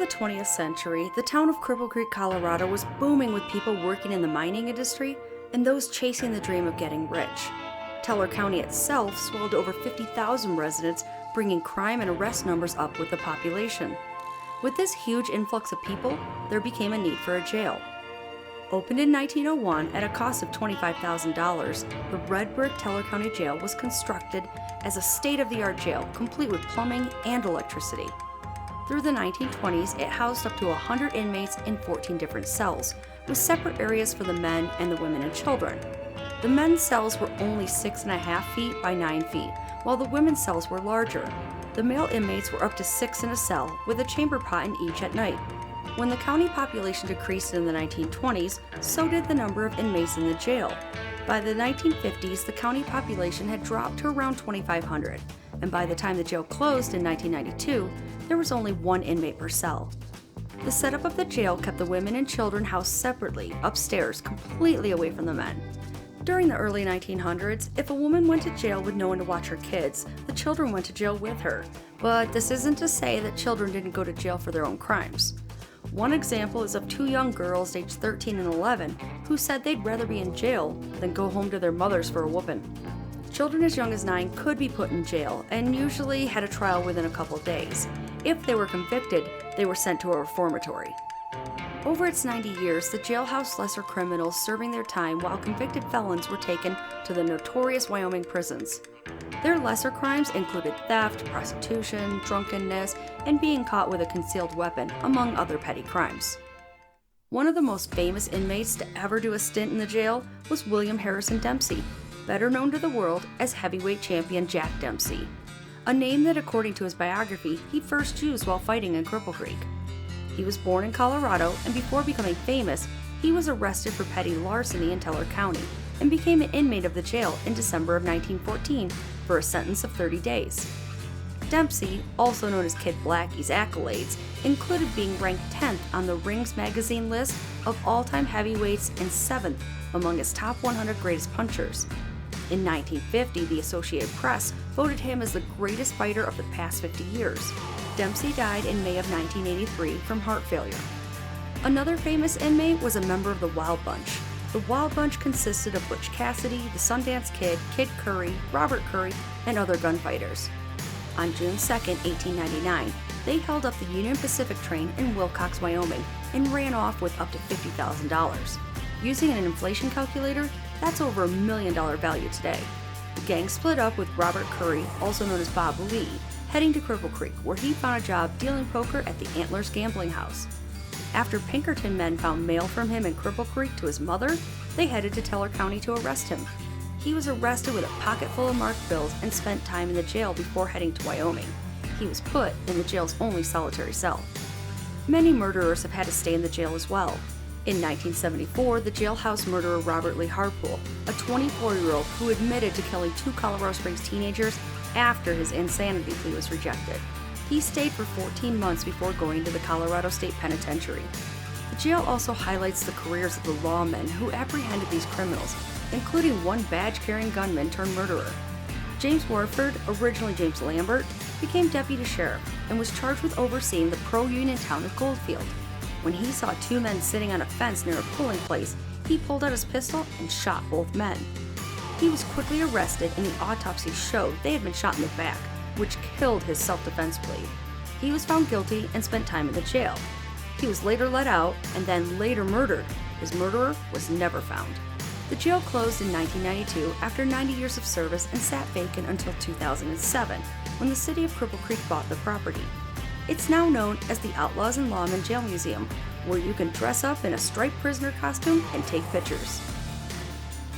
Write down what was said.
the 20th century, the town of Cripple Creek, Colorado was booming with people working in the mining industry and those chasing the dream of getting rich. Teller County itself swelled to over 50,000 residents, bringing crime and arrest numbers up with the population. With this huge influx of people, there became a need for a jail. Opened in 1901 at a cost of $25,000, the red brick Teller County Jail was constructed as a state-of-the-art jail, complete with plumbing and electricity. Through the 1920s, it housed up to 100 inmates in 14 different cells, with separate areas for the men and the women and children. The men's cells were only 6.5 feet by 9 feet, while the women's cells were larger. The male inmates were up to 6 in a cell, with a chamber pot in each at night. When the county population decreased in the 1920s, so did the number of inmates in the jail. By the 1950s, the county population had dropped to around 2,500, and by the time the jail closed in 1992, there was only 1 inmate per cell. The setup of the jail kept the women and children housed separately, upstairs, completely away from the men. During the early 1900s, if a woman went to jail with no one to watch her kids, the children went to jail with her. But this isn't to say that children didn't go to jail for their own crimes. One example is of 2 young girls aged 13 and 11 who said they'd rather be in jail than go home to their mothers for a whooping. Children as young as 9 could be put in jail and usually had a trial within a couple days. If they were convicted, they were sent to a reformatory. Over its 90 years, the jail housed lesser criminals serving their time while convicted felons were taken to the notorious Wyoming prisons. Their lesser crimes included theft, prostitution, drunkenness, and being caught with a concealed weapon, among other petty crimes. One of the most famous inmates to ever do a stint in the jail was William Harrison Demsey, better known to the world as heavyweight champion Jack Demsey, a name that, according to his biography, he first used while fighting in Cripple Creek. He was born in Colorado, and before becoming famous, he was arrested for petty larceny in Teller County and became an inmate of the jail in December of 1914 for a sentence of 30 days. Demsey, also known as Kid Blackie's accolades, included being ranked 10th on the Rings magazine list of all-time heavyweights and 7th among its top 100 greatest punchers. In 1950, the Associated Press voted him as the greatest fighter of the past 50 years. Demsey died in May of 1983 from heart failure. Another famous inmate was a member of the Wild Bunch. The Wild Bunch consisted of Butch Cassidy, the Sundance Kid, Kid Curry, Robert Curry, and other gunfighters. On June 2, 1899, they held up the Union Pacific train in Wilcox, Wyoming, and ran off with up to $50,000. Using an inflation calculator, that's over $1 million value today. The gang split up with Robert Curry, also known as Bob Lee, heading to Cripple Creek, where he found a job dealing poker at the Antlers gambling house. After Pinkerton men found mail from him in Cripple Creek to his mother, they headed to Teller County to arrest him. He was arrested with a pocket full of marked bills and spent time in the jail before heading to Wyoming. He was put in the jail's only solitary cell. Many murderers have had to stay in the jail as well. In 1974, the jailhouse murderer Robert Lee Harpool, a 24-year-old who admitted to killing 2 Colorado Springs teenagers after his insanity plea was rejected. He stayed for 14 months before going to the Colorado State Penitentiary. The jail also highlights the careers of the lawmen who apprehended these criminals, including one badge-carrying gunman turned murderer. James Warford, originally James Lambert, became deputy sheriff and was charged with overseeing the pro-union town of Goldfield. When he saw 2 men sitting on a fence near a polling place, he pulled out his pistol and shot both men. He was quickly arrested, and the autopsy showed they had been shot in the back, which killed his self-defense plea. He was found guilty and spent time in the jail. He was later let out and then later murdered. His murderer was never found. The jail closed in 1992 after 90 years of service and sat vacant until 2007, when the city of Cripple Creek bought the property. It's now known as the Outlaws and Lawmen Jail Museum, where you can dress up in a striped prisoner costume and take pictures.